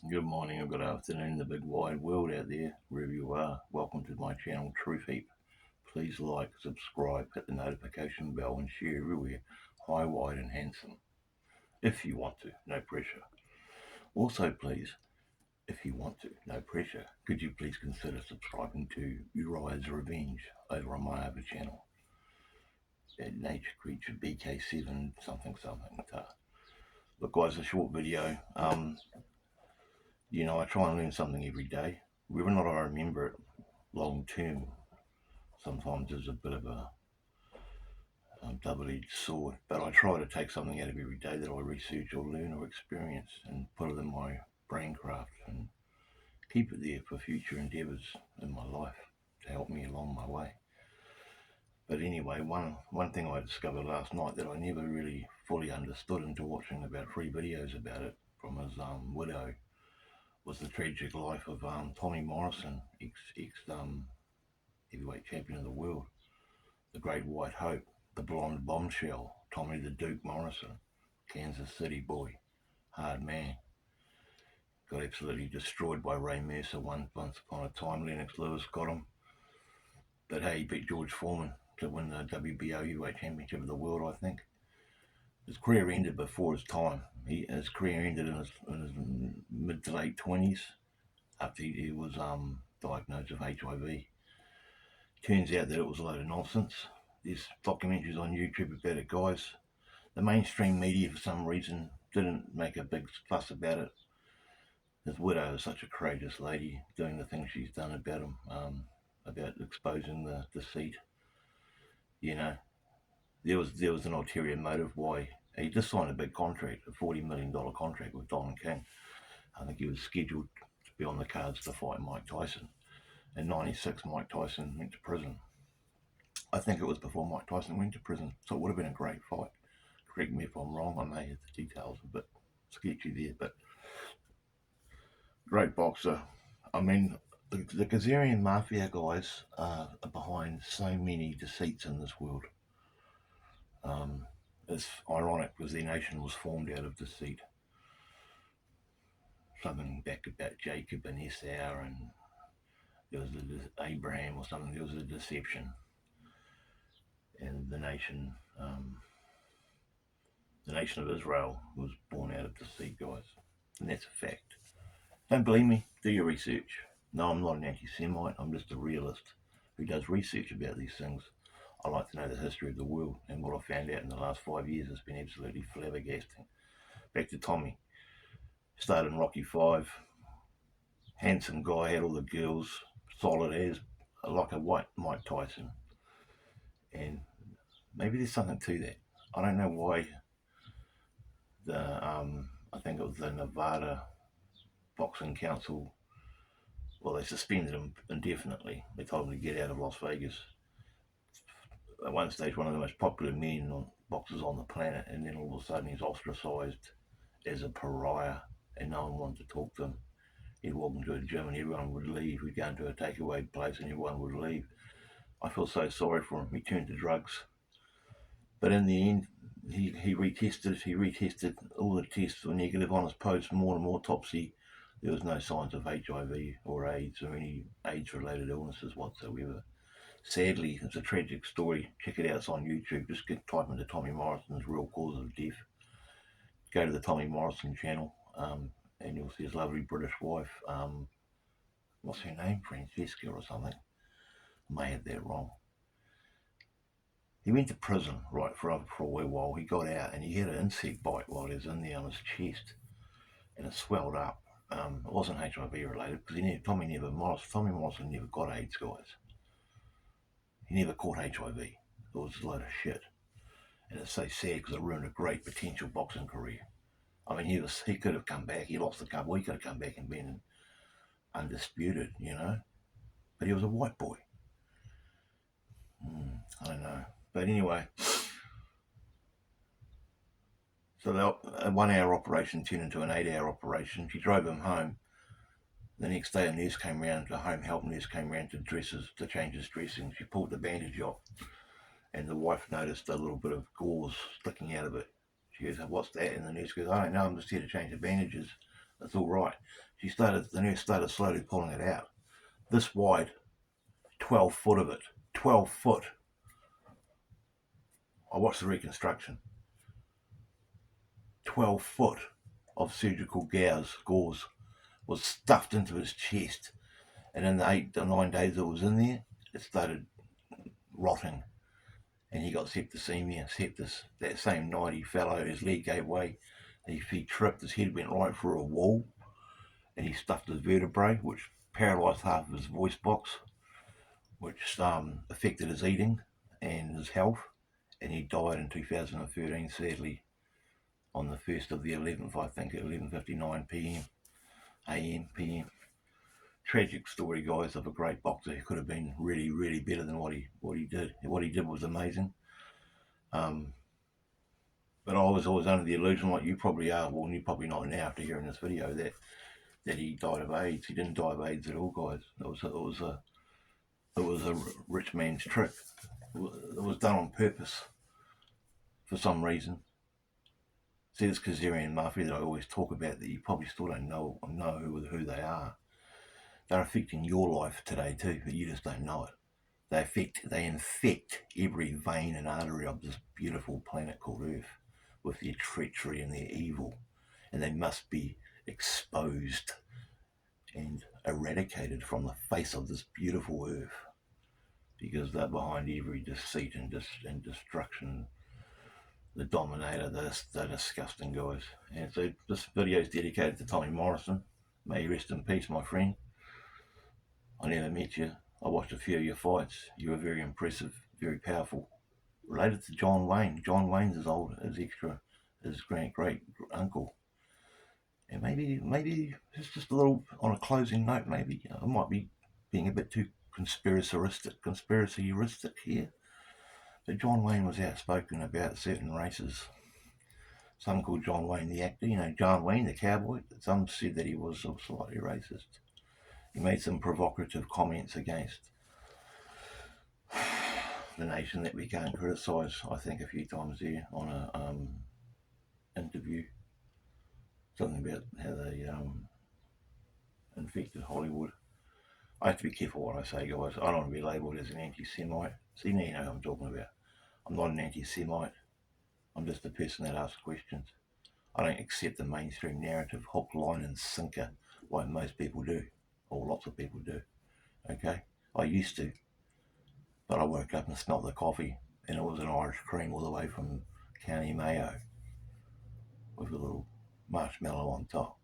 Good morning or good afternoon, the big wide world out there, wherever you are. Welcome to my channel, Truth Heap. Please like, subscribe, hit the notification bell, and share everywhere, high, wide, and handsome. If you want to, no pressure. Also, please, if you want to, no pressure, could you please consider subscribing to Uriah's Revenge over on my other channel, at Nature Creature BK7 something something. Look, guys, a short video. I try and learn something every day. Whether or not I remember it long term, sometimes is a bit of a double-edged sword. But I try to take something out of every day that I research or learn or experience and put it in my brain craft and keep it there for future endeavours in my life to help me along my way. But anyway, one thing I discovered last night that I never really fully understood until watching about 3 videos about it from his widow was the tragic life of Tommy Morrison, ex heavyweight champion of the world, the Great White Hope, the blonde bombshell, Tommy the Duke Morrison, Kansas City boy, hard man. Got absolutely destroyed by Ray Mercer once upon a time. Lennox Lewis got him. But hey, he beat George Foreman to win the WBO heavyweight championship of the world, I think. His career ended before his time. His career ended in his mid to late 20s after he was diagnosed with HIV. Turns out that it was a load of nonsense. There's documentaries on YouTube about it, guys. The mainstream media, for some reason, didn't make a big fuss about it. His widow is such a courageous lady, doing the things she's done about him, about exposing the deceit. There was an ulterior motive why he just signed a big contract, a $40 million contract with Don King. I think he was scheduled to be on the cards to fight Mike Tyson. In '96, Mike Tyson went to prison. I think it was before Mike Tyson went to prison, so it would have been a great fight. Correct me if I'm wrong, I may have the details a bit sketchy there, but great boxer. I mean, the Kazarian Mafia guys are behind so many deceits in this world. It's ironic because their nation was formed out of deceit. Something back about Jacob and Esau, and there was Abraham or something, there was a deception. And the nation of Israel was born out of deceit, guys. And that's a fact. Don't believe me? Do your research. No, I'm not an anti-Semite. I'm just a realist who does research about these things. I like to know the history of the world, and what I found out in the last 5 years has been absolutely flabbergasting. Back to Tommy. Started in Rocky 5. Handsome guy, had all the girls, solid as, like a white Mike Tyson. And maybe there's something to that. I don't know why I think it was the Nevada Boxing Council, well, they suspended him indefinitely. They told him to get out of Las Vegas. At one stage, one of the most popular boxers on the planet, and then all of a sudden he's ostracised as a pariah, and no one wanted to talk to him. He'd walk into a gym and everyone would leave. We'd go into a takeaway place and everyone would leave. I feel so sorry for him. He turned to drugs. But in the end, he retested. All the tests were negative on his post, more and more Topsy. There was no signs of HIV or AIDS or any AIDS-related illnesses whatsoever. Sadly, it's a tragic story. Check it out, it's on YouTube. Just type into Tommy Morrison's real cause of death. Go to the Tommy Morrison channel, and you'll see his lovely British wife. What's her name? Francesca or something. May have that wrong. He went to prison, right, for a wee while. He got out and he had an insect bite while he was in there on his chest, and it swelled up. It wasn't HIV related because Tommy Morrison never got AIDS, guys. He never caught HIV. It was a load of shit, and it's so sad because it ruined a great potential boxing career. I mean, he could have come back. He lost the cup. He could have come back and been undisputed, But he was a white boy. I don't know. But anyway, so a 1 hour operation turned into an 8 hour operation. She drove him home. The next day, a nurse came round, a home help nurse came round to change his dressing. She pulled the bandage off, and the wife noticed a little bit of gauze sticking out of it. She goes, "What's that?" And the nurse goes, "I don't know, I'm just here to change the bandages." It's all right. The nurse started slowly pulling it out. This wide, 12 foot of it. 12 foot. I watched the reconstruction. 12 foot of surgical gauze was stuffed into his chest. And in the 8 or 9 days it was in there, it started rotting. And he got sepsis. That same night he fell out, his leg gave way. He tripped, his head went right through a wall. And he stuffed his vertebrae, which paralysed half of his voice box, which affected his eating and his health. And he died in 2013, sadly, on the 1st of the 11th, I think, at 11:59 p.m. p.m. Tragic story, guys, of a great boxer who could have been really, really better than what he did. What he did was amazing. But I was always under the illusion, like you probably are, well, you're probably not now after hearing this video, that he died of AIDS. He didn't die of AIDS at all, guys. It was a rich man's trick. It was done on purpose for some reason. See, this Kazarian mafia that I always talk about that you probably still don't know who they are. They're affecting your life today too, but you just don't know it. They infect every vein and artery of this beautiful planet called Earth with their treachery and their evil, and they must be exposed and eradicated from the face of this beautiful Earth, because they're behind every deceit and destruction. The Dominator, they're disgusting guys. And so this video is dedicated to Tommy Morrison. May you rest in peace, my friend. I never met you. I watched a few of your fights. You were very impressive, very powerful. Related to John Wayne. John Wayne's his great uncle. And maybe it's just a little, on a closing note, maybe I might be being a bit too conspiracyistic here. But John Wayne was outspoken about certain races. Some called John Wayne the actor, John Wayne the cowboy. Some said that he was slightly racist. He made some provocative comments against the nation that we can't criticise, I think, a few times there on a interview. Something about how they infected Hollywood. I have to be careful what I say, guys. I don't want to be labelled as an anti-Semite. See, now you know who I'm talking about. I'm not an anti-Semite. I'm just a person that asks questions. I don't accept the mainstream narrative hook, line and sinker like most people do, or lots of people do. Okay? I used to, but I woke up and smelled the coffee, and it was an Irish cream all the way from County Mayo with a little marshmallow on top.